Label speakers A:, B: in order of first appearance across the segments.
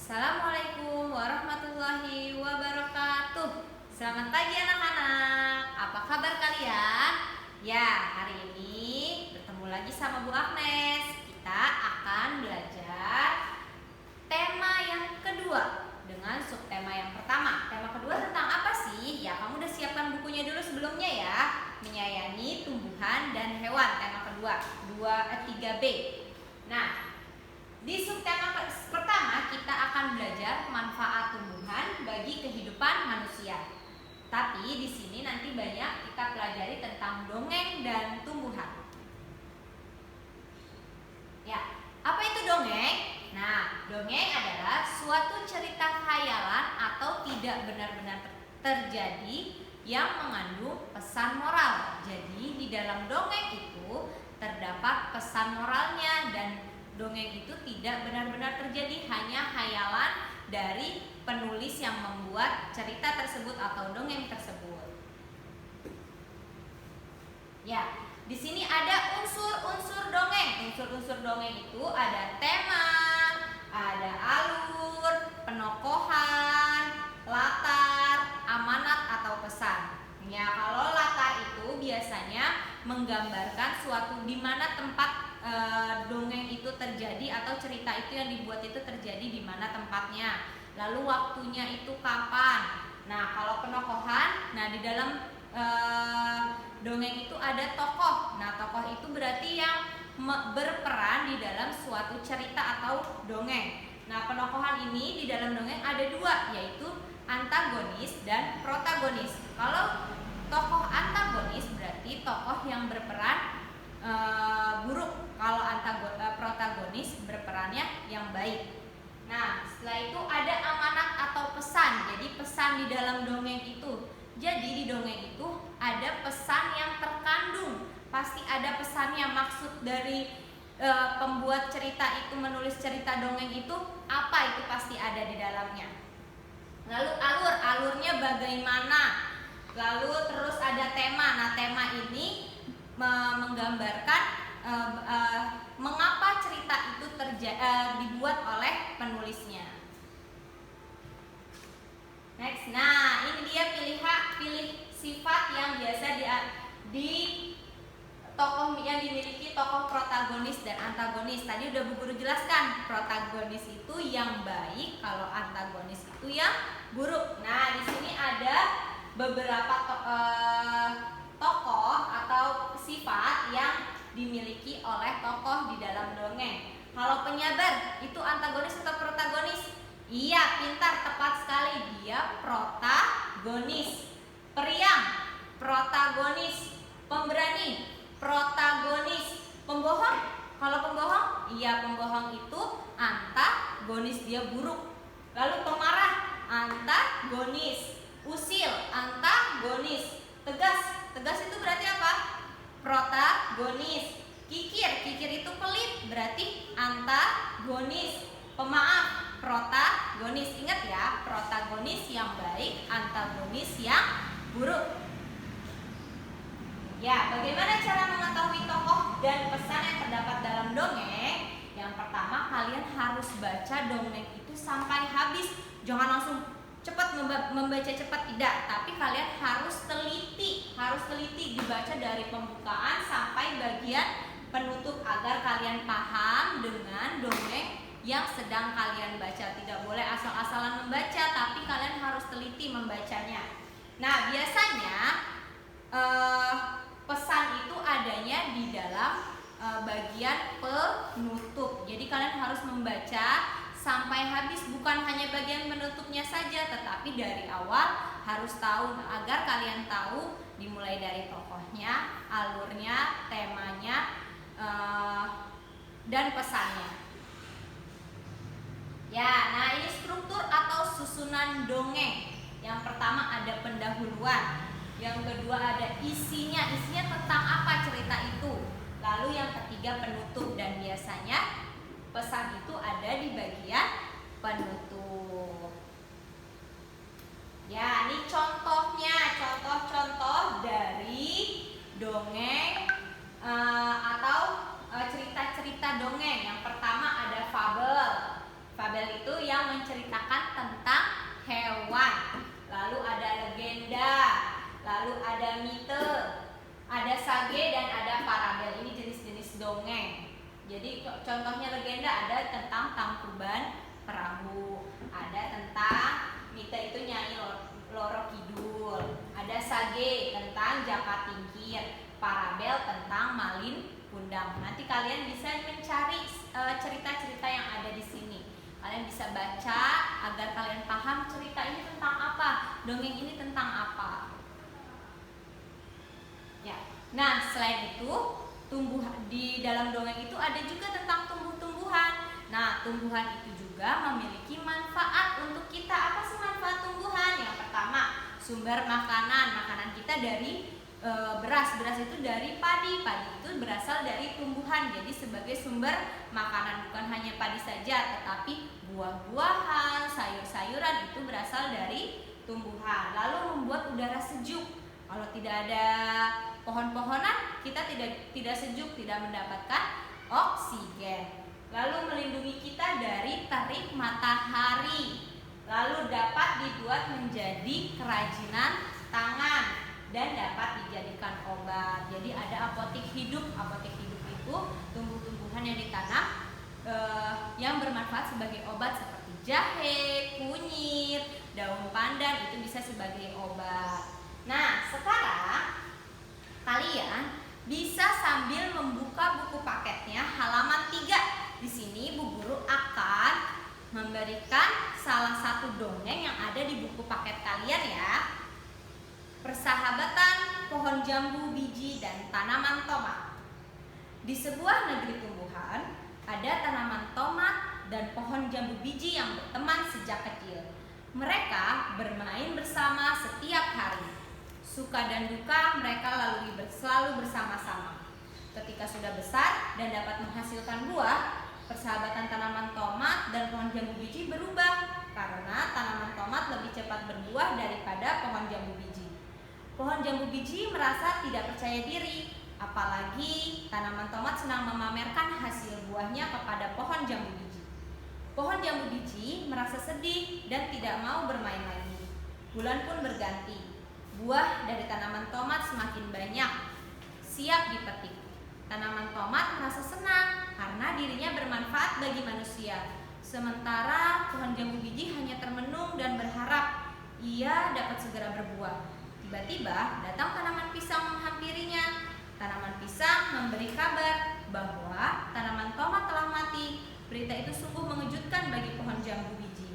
A: Assalamualaikum warahmatullahi wabarakatuh. Selamat pagi anak-anak. Apa kabar kalian? Ya, hari ini bertemu lagi sama Bu Agnes. Kita akan belajar tema yang kedua dengan subtema yang pertama. Tema kedua tentang apa sih? Ya, kamu udah siapkan bukunya dulu sebelumnya ya. Menyayangi tumbuhan dan hewan. Tema kedua, 3B. Nah, di subtema pertama kita akan belajar manfaat tumbuhan bagi kehidupan manusia. Tapi di sini nanti banyak kita pelajari tentang dongeng dan tumbuhan. Ya, apa itu dongeng? Nah, dongeng adalah suatu cerita khayalan atau tidak benar-benar terjadi yang mengandung pesan moral. Jadi di dalam dongeng itu terdapat pesan moralnya dan dongeng itu tidak benar-benar terjadi, hanya khayalan dari penulis yang membuat cerita tersebut atau dongeng tersebut. Ya, di sini ada unsur-unsur dongeng. Unsur-unsur dongeng itu ada tema, ada alur, penokohan, latar, amanat atau pesan. Ya, kalau latar itu biasanya menggambarkan suatu di mana tempat dongeng itu terjadi atau cerita itu yang dibuat itu terjadi di mana tempatnya, lalu waktunya itu kapan. Nah, kalau penokohan, nah di dalam dongeng itu ada tokoh. Nah, tokoh itu berarti yang berperan di dalam suatu cerita atau dongeng. Nah, penokohan ini di dalam dongeng ada dua, yaitu antagonis dan protagonis. Kalau tokoh antagonis berarti tokoh yang berperan buruk, kalau protagonis berperannya yang baik. Nah, setelah itu ada amanat atau pesan. Jadi pesan di dalam dongeng itu. Jadi di dongeng itu ada pesan yang terkandung. Pasti ada pesannya. Maksud dari pembuat cerita itu menulis cerita dongeng itu apa, itu pasti ada di dalamnya. Lalu alurnya bagaimana? Lalu terus ada tema. Nah, tema ini menggambarkan mengapa cerita itu dibuat oleh penulisnya. Next, nah ini dia pilih sifat yang biasa di tokoh yang dimiliki tokoh protagonis dan antagonis. Tadi udah Bu Guru jelaskan, protagonis itu yang baik, kalau antagonis itu yang buruk. Nah, di sini ada beberapa tokoh atau sifat yang dimiliki oleh tokoh di dalam dongeng. Kalau penyabar itu antagonis atau protagonis? Iya, pintar, tepat sekali, dia protagonis. Periang, protagonis. Pemberani, protagonis. Pembohong, kalau pembohong, iya, pembohong itu antagonis, dia buruk. Lalu pemarah, antagonis. Usil, antagonis. Tegas itu berarti apa? Protagonis. Kikir itu pelit, berarti antagonis. Pemaaf, protagonis. Ingat ya, protagonis yang baik, antagonis yang buruk. Ya, bagaimana cara mengetahui tokoh dan pesan yang terdapat dalam dongeng? Yang pertama, kalian harus baca dongeng itu sampai habis. Jangan langsung cepat membaca cepat, tidak, tapi kalian harus teliti dibaca dari pembukaan sampai bagian penutup agar kalian paham dengan dongeng yang sedang kalian baca. Tidak boleh asal-asalan membaca, tapi kalian harus teliti membacanya. Nah, biasanya pesan itu adanya di dalam bagian penutup. Jadi kalian harus membaca sampai habis, bukan hanya bagian penutupnya saja, tetapi dari awal harus tahu, agar kalian tahu dimulai dari tokohnya, alurnya, temanya, dan pesannya. Ya, nah ini struktur atau susunan dongeng. Yang pertama ada pendahuluan, yang kedua ada isinya tentang apa cerita itu. Lalu yang ketiga penutup, dan biasanya pesan itu ada di bagian penutup. Ya, ini contohnya, contoh-contoh dari dongeng atau cerita-cerita dongeng. Yang pertama ada fabel. Fabel itu yang menceritakan tentang hewan. Lalu ada legenda, lalu ada mite, ada sage dan ada parabel. Ini jenis-jenis dongeng. Jadi contohnya legenda ada tentang Tangkuban Perahu, ada tentang mite itu Nyai Loro Kidul, ada sage tentang Jaka Tingkir, parabel tentang Malin Kundang. Nanti kalian bisa mencari cerita-cerita yang ada di sini. Kalian bisa baca agar kalian paham cerita ini tentang apa, dongeng ini tentang apa. Ya. Nah, selain itu, di dalam dongeng itu ada juga tentang tumbuh-tumbuhan. Nah, tumbuhan itu juga memiliki manfaat untuk kita. Apa sih manfaat tumbuhan? Yang pertama, sumber makanan kita dari beras itu dari padi itu berasal dari tumbuhan. Jadi sebagai sumber makanan, bukan hanya padi saja, tetapi buah-buahan, sayur-sayuran itu berasal dari tumbuhan. Lalu membuat udara sejuk. Kalau tidak ada pohon-pohonan, kita tidak sejuk, tidak mendapatkan oksigen. Lalu melindungi kita dari terik matahari. Lalu dapat dibuat menjadi kerajinan tangan dan dapat dijadikan obat. Jadi ada apotek hidup. Apotek hidup itu tumbuh-tumbuhan yang ditanam yang bermanfaat sebagai obat seperti jahe, kunyit, daun pandan itu bisa sebagai obat. Nah, sekarang kalian bisa sambil membuka buku paketnya halaman 3. Di sini Bu Guru akan memberikan salah satu dongeng yang ada di buku paket kalian ya. Persahabatan pohon jambu, biji, dan tanaman tomat. Di sebuah negeri tumbuhan, ada tanaman tomat dan pohon jambu biji yang berteman sejak kecil. Mereka bermain bersama setiap hari. Suka dan duka mereka selalu bersama-sama. Ketika sudah besar dan dapat menghasilkan buah, persahabatan tanaman tomat dan pohon jambu biji berubah karena tanaman tomat lebih cepat berbuah daripada pohon jambu biji. Pohon jambu biji merasa tidak percaya diri, apalagi tanaman tomat senang memamerkan hasil buahnya kepada pohon jambu biji. Pohon jambu biji merasa sedih dan tidak mau bermain lagi. Bulan pun berganti. Buah dari tanaman tomat semakin banyak, siap dipetik. Tanaman tomat merasa senang karena dirinya bermanfaat bagi manusia. Sementara pohon jambu biji hanya termenung dan berharap ia dapat segera berbuah. Tiba-tiba datang tanaman pisang menghampirinya. Tanaman pisang memberi kabar bahwa tanaman tomat telah mati. Berita itu sungguh mengejutkan bagi pohon jambu biji.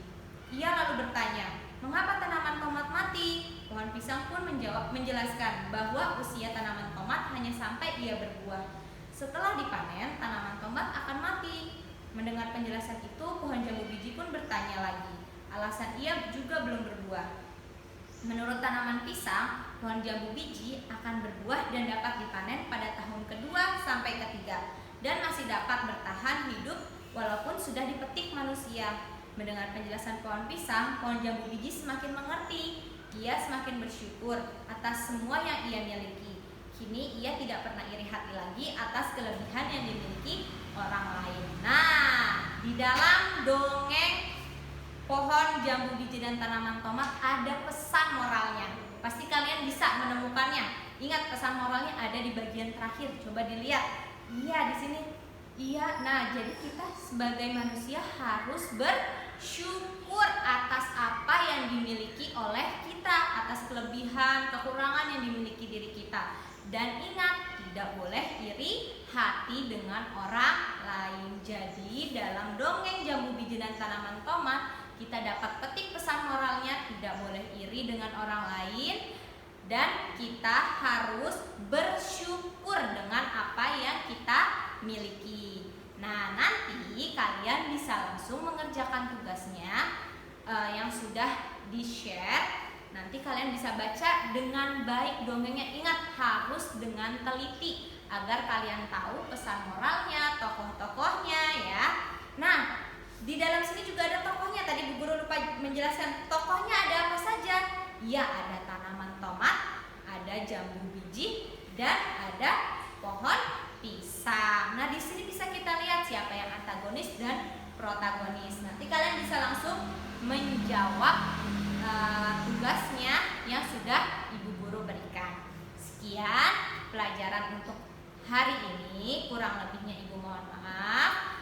A: Ia lalu bertanya, "Mengapa tanaman tomat mati?" Pohon pisang pun menjelaskan bahwa usia tanaman tomat hanya sampai ia berbuah. Setelah dipanen, tanaman tomat akan mati. Mendengar penjelasan itu, pohon jambu biji pun bertanya lagi. Alasan ia juga belum berbuah. Menurut tanaman pisang, pohon jambu biji akan berbuah dan dapat dipanen pada tahun kedua sampai ketiga dan masih dapat bertahan hidup walaupun sudah dipetik manusia. Mendengar penjelasan pohon pisang, pohon jambu biji semakin mengerti. Ia semakin bersyukur atas semua yang ia miliki. Kini ia tidak pernah iri hati lagi atas kelebihan yang dimiliki orang lain. Nah, di dalam dongeng pohon jambu biji dan tanaman tomat ada pesan moralnya. Pasti kalian bisa menemukannya. Ingat, pesan moralnya ada di bagian terakhir. Coba dilihat. Iya, di sini. Iya, nah jadi kita sebagai manusia harus bersyukur atas apa yang dimiliki oleh kita, atas kelebihan, kekurangan yang dimiliki diri kita. Dan ingat, tidak boleh iri hati dengan orang lain. Jadi dalam dongeng jambu biji dan tanaman tomat, kita dapat petik pesan moralnya, tidak boleh iri dengan orang lain. Dan kita harus bersyukur dengan apa yang kita miliki. Nah, nanti kalian bisa langsung mengerjakan tugasnya yang sudah di-share. Nanti kalian bisa baca dengan baik dongengnya. Ingat, harus dengan teliti agar kalian tahu pesan moralnya, tokoh-tokohnya ya. Nah, di dalam sini juga ada tokohnya. Tadi Bu Guru lupa menjelaskan tokohnya ada apa saja. Ya, ada tanaman tomat, ada jambu biji, dan ada pohon pisang. Nah, di sini bisa kita lihat siapa yang antagonis dan protagonis. Nanti kalian bisa langsung menjawab tugasnya yang sudah Ibu Guru berikan. Sekian pelajaran untuk hari ini, kurang lebihnya Ibu mohon maaf.